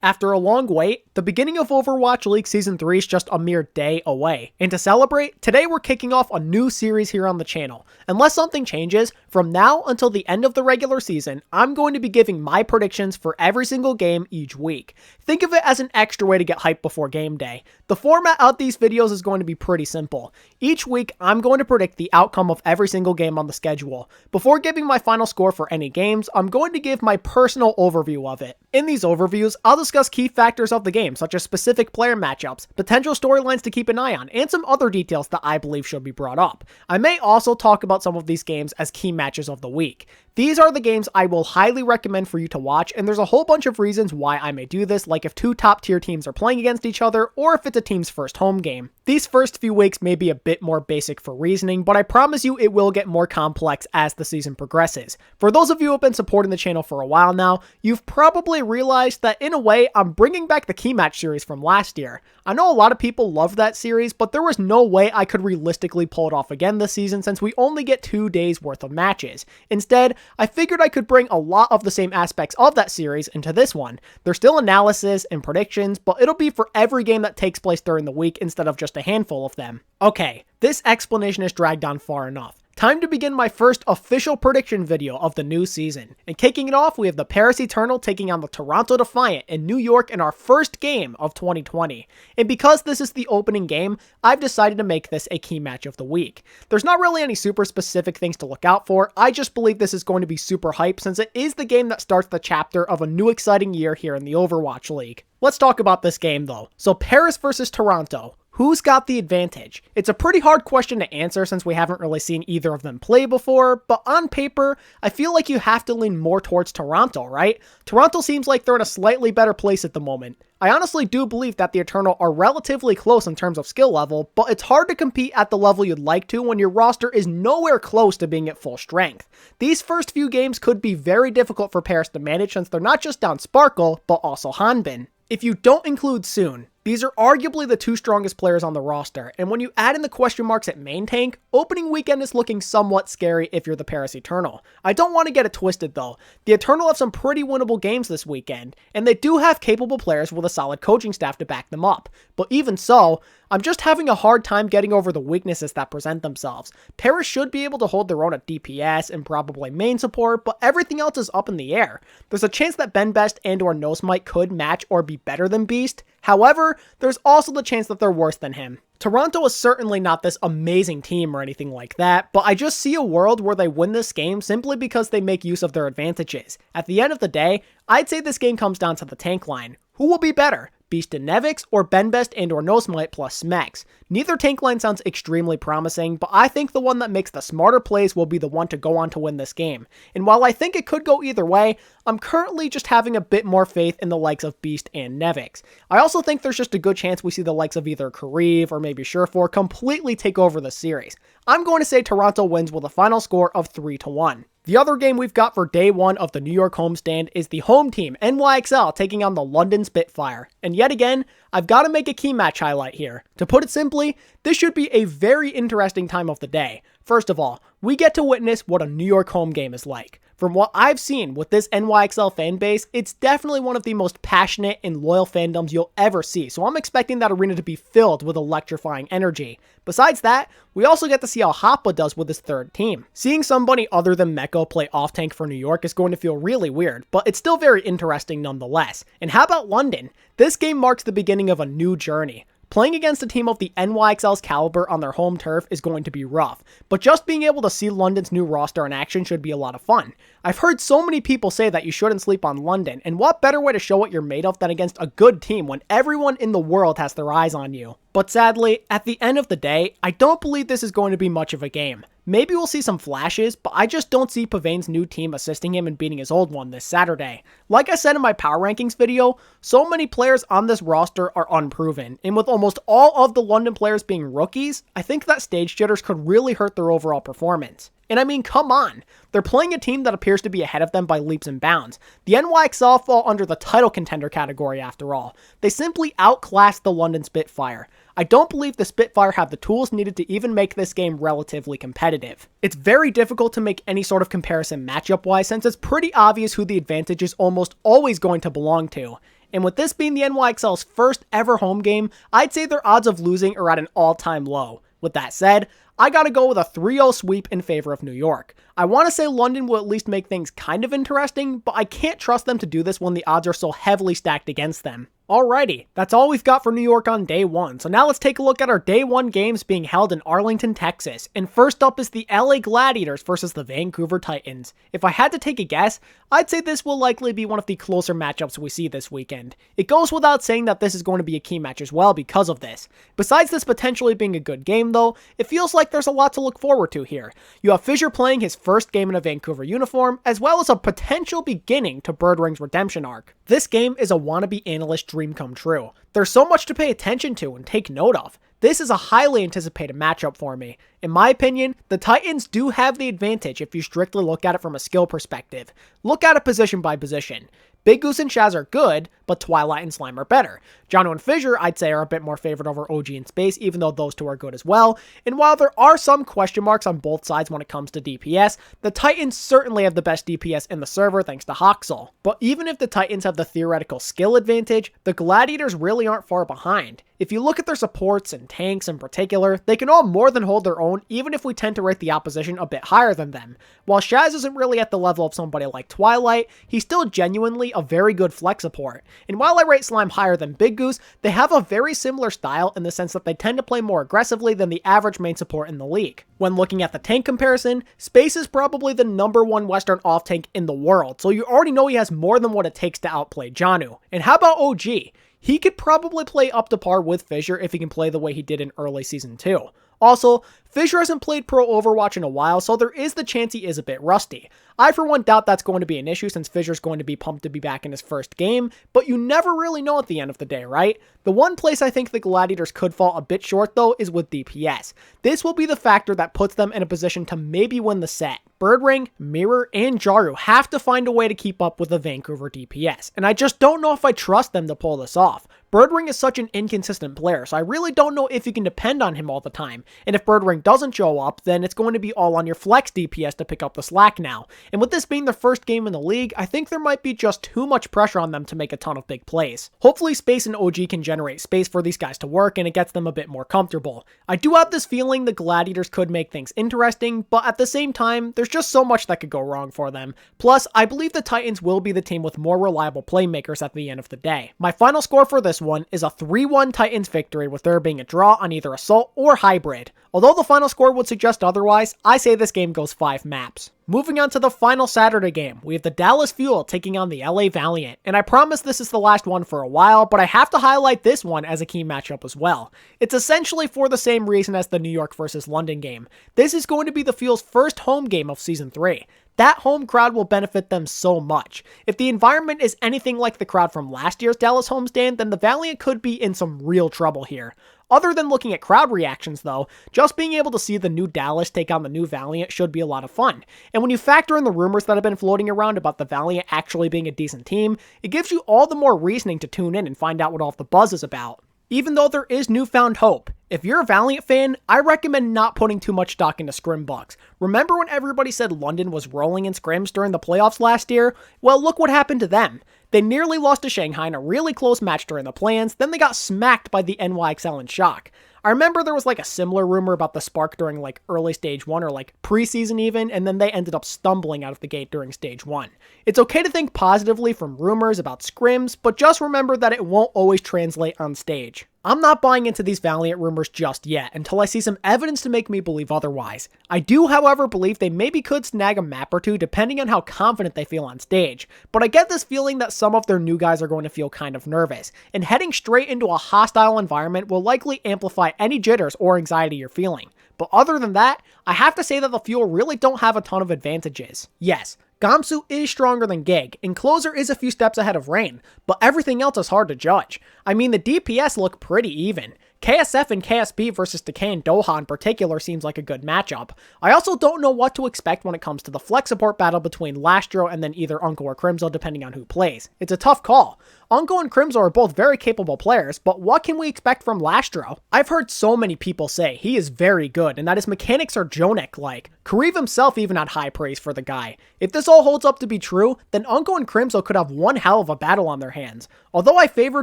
After a long wait, the beginning of Overwatch League Season 3 is just a mere day away. And to celebrate, today we're kicking off a new series here on the channel. Unless something changes, from now until the end of the regular season, I'm going to be giving my predictions for every single game each week. Think of it as an extra way to get hyped before game day. The format of these videos is going to be pretty simple. Each week, I'm going to predict the outcome of every single game on the schedule. Before giving my final score for any games, I'm going to give my personal overview of it. In these overviews, I'll discuss key factors of the game, such as specific player matchups, potential storylines to keep an eye on, and some other details that I believe should be brought up. I may also talk about some of these games as key matches of the week. These are the games I will highly recommend for you to watch, and there's a whole bunch of reasons why I may do this, like if two top tier teams are playing against each other, or if it's a team's first home game. These first few weeks may be a bit more basic for reasoning, but I promise you it will get more complex as the season progresses. For those of you who have been supporting the channel for a while now, you've probably realized that in a way, I'm bringing back the key match series from last year. I know a lot of people loved that series, but there was no way I could realistically pull it off again this season since we only get 2 days worth of matches. Instead, I figured I could bring a lot of the same aspects of that series into this one. There's still analysis and predictions, but it'll be for every game that takes place during the week instead of just a handful of them. Okay, this explanation is dragged on far enough. Time to begin my first official prediction video of the new season. And kicking it off, we have the Paris Eternal taking on the Toronto Defiant in New York in our first game of 2020. And because this is the opening game, I've decided to make this a key match of the week. There's not really any super specific things to look out for, I just believe this is going to be super hype since it is the game that starts the chapter of a new exciting year here in the Overwatch League. Let's talk about this game though. So Paris versus Toronto. Who's got the advantage? It's a pretty hard question to answer since we haven't really seen either of them play before, but on paper, I feel like you have to lean more towards Toronto, right? Toronto seems like they're in a slightly better place at the moment. I honestly do believe that the Eternal are relatively close in terms of skill level, but it's hard to compete at the level you'd like to when your roster is nowhere close to being at full strength. These first few games could be very difficult for Paris to manage since they're not just down Sparkle, but also Hanbin. If you don't include Soon, these are arguably the two strongest players on the roster, and when you add in the question marks at main tank, opening weekend is looking somewhat scary if you're the Paris Eternal. I don't want to get it twisted though. The Eternal have some pretty winnable games this weekend, and they do have capable players with a solid coaching staff to back them up. But even so, I'm just having a hard time getting over the weaknesses that present themselves. Paris should be able to hold their own at DPS and probably main support, but everything else is up in the air. There's a chance that Ben Best and or Nosemite could match or be better than Beast. However, there's also the chance that they're worse than him. Toronto is certainly not this amazing team or anything like that, but I just see a world where they win this game simply because they make use of their advantages. At the end of the day, I'd say this game comes down to the tank line. Who will be better? Beast and Nevix, or Ben Best and or Nosemite plus Smex? Neither tank line sounds extremely promising, but I think the one that makes the smarter plays will be the one to go on to win this game. And while I think it could go either way, I'm currently just having a bit more faith in the likes of Beast and Nevix. I also think there's just a good chance we see the likes of either Kariv or maybe Surefour completely take over the series. I'm going to say Toronto wins with a final score of 3-1. The other game we've got for day one of the New York homestand is the home team, NYXL, taking on the London Spitfire. And yet again, I've got to make a key match highlight here. To put it simply, this should be a very interesting time of the day. First of all, we get to witness what a New York home game is like. From what I've seen with this NYXL fan base, it's definitely one of the most passionate and loyal fandoms you'll ever see, so I'm expecting that arena to be filled with electrifying energy. Besides that, we also get to see how Hoppa does with his third team. Seeing somebody other than Meko play off-tank for New York is going to feel really weird, but it's still very interesting nonetheless. And how about London? This game marks the beginning of a new journey. Playing against a team of the NYXL's caliber on their home turf is going to be rough, but just being able to see London's new roster in action should be a lot of fun. I've heard so many people say that you shouldn't sleep on London, and what better way to show what you're made of than against a good team when everyone in the world has their eyes on you. But sadly, at the end of the day, I don't believe this is going to be much of a game. Maybe we'll see some flashes, but I just don't see Pavane's new team assisting him in beating his old one this Saturday. Like I said in my power rankings video, so many players on this roster are unproven, and with almost all of the London players being rookies, I think that stage jitters could really hurt their overall performance. And I mean, come on. They're playing a team that appears to be ahead of them by leaps and bounds. The NYXL fall under the title contender category after all. They simply outclassed the London Spitfire. I don't believe the Spitfire have the tools needed to even make this game relatively competitive. It's very difficult to make any sort of comparison matchup-wise since it's pretty obvious who the advantage is almost always going to belong to. and with this being the NYXL's first ever home game, I'd say their odds of losing are at an all-time low. With that said, I gotta go with a 3-0 sweep in favor of New York. I want to say London will at least make things kind of interesting, but I can't trust them to do this when the odds are so heavily stacked against them. Alrighty, that's all we've got for New York on day 1, so now let's take a look at our day 1 games being held in Arlington, Texas, and first up is the LA Gladiators versus the Vancouver Titans. If I had to take a guess, I'd say this will likely be one of the closer matchups we see this weekend. It goes without saying that this is going to be a key match as well because of this. Besides this potentially being a good game though, it feels like there's a lot to look forward to here. You have Fissure playing his first game in a Vancouver uniform, as well as a potential beginning to Birdwing's redemption arc. This game is a wannabe analyst dream come true. There's so much to pay attention to and take note of. This is a highly anticipated matchup for me. In my opinion, the Titans do have the advantage if you strictly look at it from a skill perspective. Look at it position by position. Big Goose and Shaz are good, but Twilight and Slime are better. Jono and Fissure, I'd say, are a bit more favored over OG and Space, even though those two are good as well. And while there are some question marks on both sides when it comes to DPS, the Titans certainly have the best DPS in the server thanks to Hoxel. But even if the Titans have the theoretical skill advantage, the Gladiators really aren't far behind. If you look at their supports and tanks in particular, they can all more than hold their own even if we tend to rate the opposition a bit higher than them. While Shaz isn't really at the level of somebody like Twilight, he's still genuinely a very good flex support. And while I rate Slime higher than Big Goose, they have a very similar style in the sense that they tend to play more aggressively than the average main support in the league. When looking at the tank comparison, Space is probably the #1 Western off tank in the world, so you already know he has more than what it takes to outplay Janu. And how about OG? He could probably play up to par with Fissure if he can play the way he did in early season 2. Also, Fissure hasn't played pro Overwatch in a while, so there is the chance he is a bit rusty. I for one doubt that's going to be an issue since Fissure's going to be pumped to be back in his first game, but you never really know at the end of the day, right? The one place I think the Gladiators could fall a bit short though is with DPS. This will be the factor that puts them in a position to maybe win the set. Birdwing, Mirror, and Jaru have to find a way to keep up with the Vancouver DPS, and I just don't know if I trust them to pull this off. Birdwing is such an inconsistent player, so I really don't know if you can depend on him all the time, and if Birdwing doesn't show up, then it's going to be all on your flex DPS to pick up the slack now. And with this being their first game in the league, I think there might be just too much pressure on them to make a ton of big plays. Hopefully Space and OG can generate space for these guys to work, and it gets them a bit more comfortable. I do have this feeling the Gladiators could make things interesting, but at the same time, there's just so much that could go wrong for them. Plus, I believe the Titans will be the team with more reliable playmakers at the end of the day. My final score for this one is a 3-1 Titans victory, with there being a draw on either Assault or Hybrid. Although the final score would suggest otherwise, I say this game goes 5 maps. Moving on to the final Saturday game, we have the Dallas Fuel taking on the LA Valiant, and I promise this is the last one for a while, but I have to highlight this one as a key matchup as well. It's essentially for the same reason as the New York versus London game. This is going to be the Fuel's first home game of Season 3. That home crowd will benefit them so much. If the environment is anything like the crowd from last year's Dallas homestand, then the Valiant could be in some real trouble here. Other than looking at crowd reactions though, just being able to see the new Dallas take on the new Valiant should be a lot of fun. And when you factor in the rumors that have been floating around about the Valiant actually being a decent team, it gives you all the more reasoning to tune in and find out what all the buzz is about. Even though there is newfound hope, if you're a Valiant fan, I recommend not putting too much stock into scrim bugs. Remember when everybody said London was rolling in scrims during the playoffs last year? Well, look what happened to them. They nearly lost to Shanghai in a really close match during the plans, then they got smacked by the NYXL in shock. I remember there was like a similar rumor about the Spark during like early stage 1 or like preseason even, and then they ended up stumbling out of the gate during stage 1. It's okay to think positively from rumors about scrims, but just remember that it won't always translate on stage. I'm not buying into these Valiant rumors just yet until I see some evidence to make me believe otherwise. I do, however, believe they maybe could snag a map or two depending on how confident they feel on stage, but I get this feeling that some of their new guys are going to feel kind of nervous, and heading straight into a hostile environment will likely amplify any jitters or anxiety you're feeling. But other than that, I have to say that the Fuel really don't have a ton of advantages. Yes, Gamsu is stronger than Gig, and Closer is a few steps ahead of Rain, but everything else is hard to judge. I mean, the DPS look pretty even. KSF and KSB versus Decay and Doha in particular seems like a good matchup. I also don't know what to expect when it comes to the flex support battle between Lastro and then either Unko or Crimzo depending on who plays. It's a tough call. Unko and Crimzo are both very capable players, but what can we expect from Lastro? I've heard so many people say he is very good and that his mechanics are Jonik-like. Kareev himself even had high praise for the guy. If this all holds up to be true, then Unko and Crimzo could have one hell of a battle on their hands. Although I favor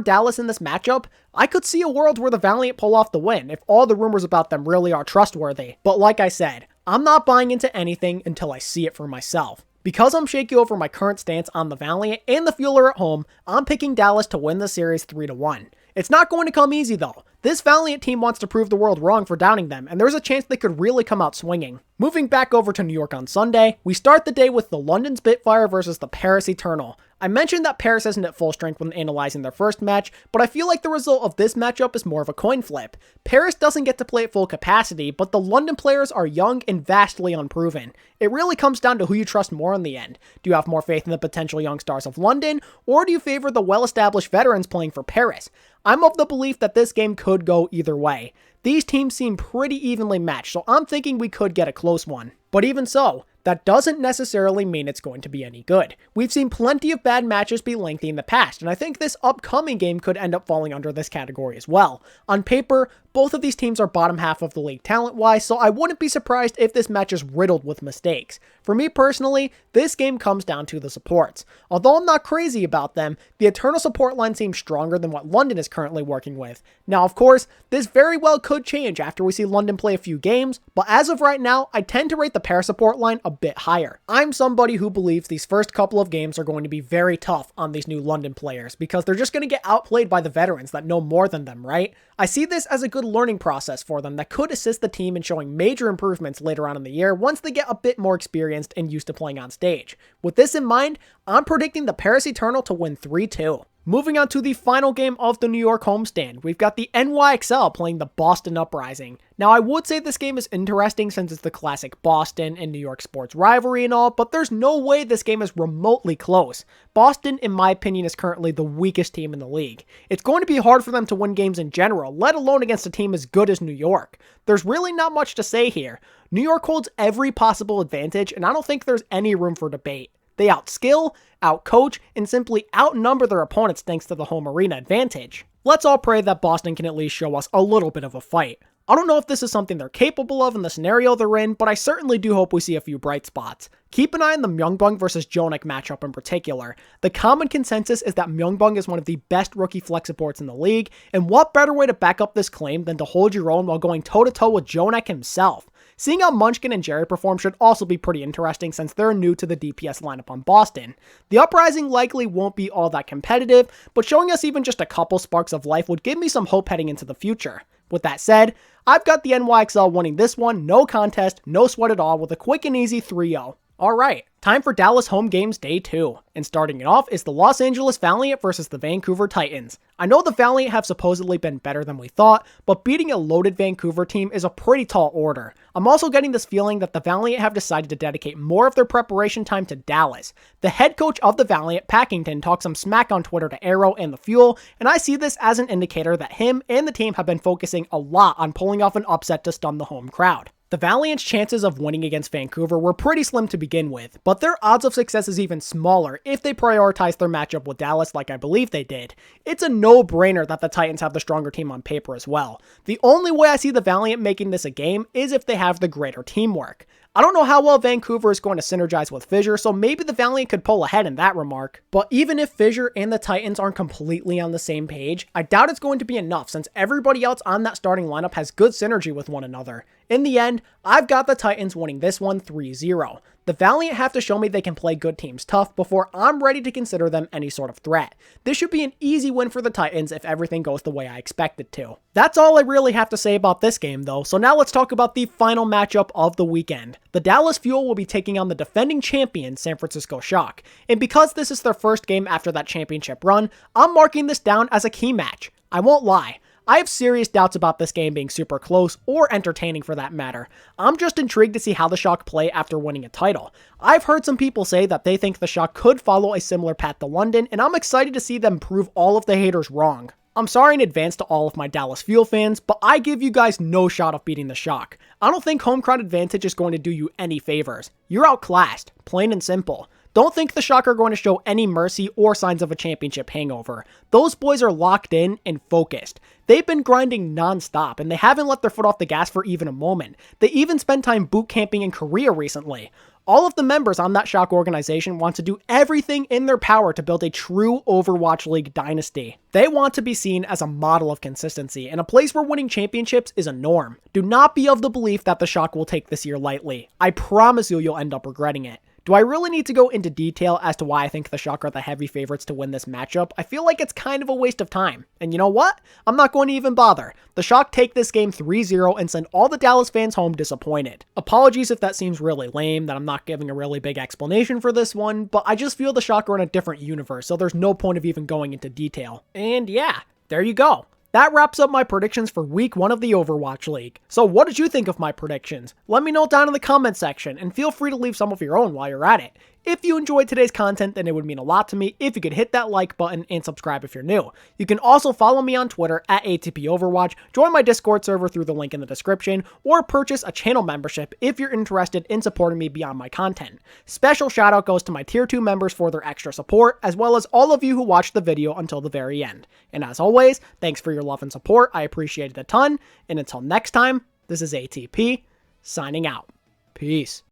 Dallas in this matchup, I could see a world where the Valiant pull off the win if all the rumors about them really are trustworthy. But like I said, I'm not buying into anything until I see it for myself. Because I'm shaky over my current stance on the Valiant and the Fueler at home, I'm picking Dallas to win the series 3-1. It's not going to come easy though. This Valiant team wants to prove the world wrong for downing them, and there's a chance they could really come out swinging. Moving back over to New York on Sunday, we start the day with the London Spitfire versus the Paris Eternal. I mentioned that Paris isn't at full strength when analyzing their first match, but I feel like the result of this matchup is more of a coin flip. Paris doesn't get to play at full capacity, but the London players are young and vastly unproven. It really comes down to who you trust more in the end. Do you have more faith in the potential young stars of London, or do you favor the well-established veterans playing for Paris? I'm of the belief that this game could go either way. These teams seem pretty evenly matched, so I'm thinking we could get a close one. But even so, that doesn't necessarily mean it's going to be any good. We've seen plenty of bad matches be lengthy in the past, and I think this upcoming game could end up falling under this category as well. On paper, both of these teams are bottom half of the league talent-wise, so I wouldn't be surprised if this match is riddled with mistakes. For me personally, this game comes down to the supports. Although I'm not crazy about them, the Eternal support line seems stronger than what London is currently working with. Now, of course, this very well could change after we see London play a few games, but as of right now, I tend to rate the Paris support line a bit higher. I'm somebody who believes these first couple of games are going to be very tough on these new London players because they're just going to get outplayed by the veterans that know more than them, right? I see this as a good learning process for them that could assist the team in showing major improvements later on in the year once they get a bit more experienced and used to playing on stage. With this in mind, I'm predicting the Paris Eternal to win 3-2. Moving on to the final game of the New York homestand, we've got the NYXL playing the Boston Uprising. Now, I would say this game is interesting since it's the classic Boston and New York sports rivalry and all, but there's no way this game is remotely close. Boston, in my opinion, is currently the weakest team in the league. It's going to be hard for them to win games in general, let alone against a team as good as New York. There's really not much to say here. New York holds every possible advantage, and I don't think there's any room for debate. They outskill, outcoach, and simply outnumber their opponents thanks to the home arena advantage. Let's all pray that Boston can at least show us a little bit of a fight. I don't know if this is something they're capable of in the scenario they're in, but I certainly do hope we see a few bright spots. Keep an eye on the Myungbong versus Jonik matchup in particular. The common consensus is that Myungbong is one of the best rookie flex supports in the league, and what better way to back up this claim than to hold your own while going toe-to-toe with Jonik himself. Seeing how Munchkin and Jerry perform should also be pretty interesting since they're new to the DPS lineup on Boston. The Uprising likely won't be all that competitive, but showing us even just a couple sparks of life would give me some hope heading into the future. With that said, I've got the NYXL winning this one, no contest, no sweat at all, with a quick and easy 3-0. Alright, time for Dallas home games day 2, and starting it off is the Los Angeles Valiant versus the Vancouver Titans. I know the Valiant have supposedly been better than we thought, but beating a loaded Vancouver team is a pretty tall order. I'm also getting this feeling that the Valiant have decided to dedicate more of their preparation time to Dallas. The head coach of the Valiant, Packington, talked some smack on Twitter to Arrow and the Fuel, and I see this as an indicator that him and the team have been focusing a lot on pulling off an upset to stun the home crowd. The Valiant's chances of winning against Vancouver were pretty slim to begin with, but their odds of success is even smaller if they prioritize their matchup with Dallas like I believe they did. It's a no-brainer that the Titans have the stronger team on paper as well. The only way I see the Valiant making this a game is if they have the greater teamwork. I don't know how well Vancouver is going to synergize with Fissure, so maybe the Valiant could pull ahead in that remark. But even if Fissure and the Titans aren't completely on the same page, I doubt it's going to be enough since everybody else on that starting lineup has good synergy with one another. In the end, I've got the Titans winning this one 3-0. The Valiant have to show me they can play good teams tough before I'm ready to consider them any sort of threat. This should be an easy win for the Titans if everything goes the way I expect it to. That's all I really have to say about this game though, so now let's talk about the final matchup of the weekend. The Dallas Fuel will be taking on the defending champion San Francisco Shock, and because this is their first game after that championship run, I'm marking this down as a key match. I won't lie. I have serious doubts about this game being super close, or entertaining for that matter. I'm just intrigued to see how the Shock play after winning a title. I've heard some people say that they think the Shock could follow a similar path to London, and I'm excited to see them prove all of the haters wrong. I'm sorry in advance to all of my Dallas Fuel fans, but I give you guys no shot of beating the Shock. I don't think home crowd advantage is going to do you any favors. You're outclassed, plain and simple. Don't think the Shock are going to show any mercy or signs of a championship hangover. Those boys are locked in and focused. They've been grinding non-stop, and they haven't let their foot off the gas for even a moment. They even spent time boot camping in Korea recently. All of the members on that Shock organization want to do everything in their power to build a true Overwatch League dynasty. They want to be seen as a model of consistency and a place where winning championships is a norm. Do not be of the belief that the Shock will take this year lightly. I promise you'll end up regretting it. Do I really need to go into detail as to why I think the Shock are the heavy favorites to win this matchup? I feel like it's kind of a waste of time. And you know what? I'm not going to even bother. The Shock take this game 3-0 and send all the Dallas fans home disappointed. Apologies if that seems really lame, that I'm not giving a really big explanation for this one, but I just feel the Shock are in a different universe, so there's no point of even going into detail. And yeah, there you go. That wraps up my predictions for week 1 of the Overwatch League. So what did you think of my predictions? Let me know down in the comment section, and feel free to leave some of your own while you're at it. If you enjoyed today's content, then it would mean a lot to me if you could hit that like button and subscribe if you're new. You can also follow me on Twitter at ATP Overwatch, join my Discord server through the link in the description, or purchase a channel membership if you're interested in supporting me beyond my content. Special shout out goes to my tier 2 members for their extra support, as well as all of you who watched the video until the very end. And as always, thanks for your love and support, I appreciate it a ton, and until next time, this is ATP, signing out. Peace.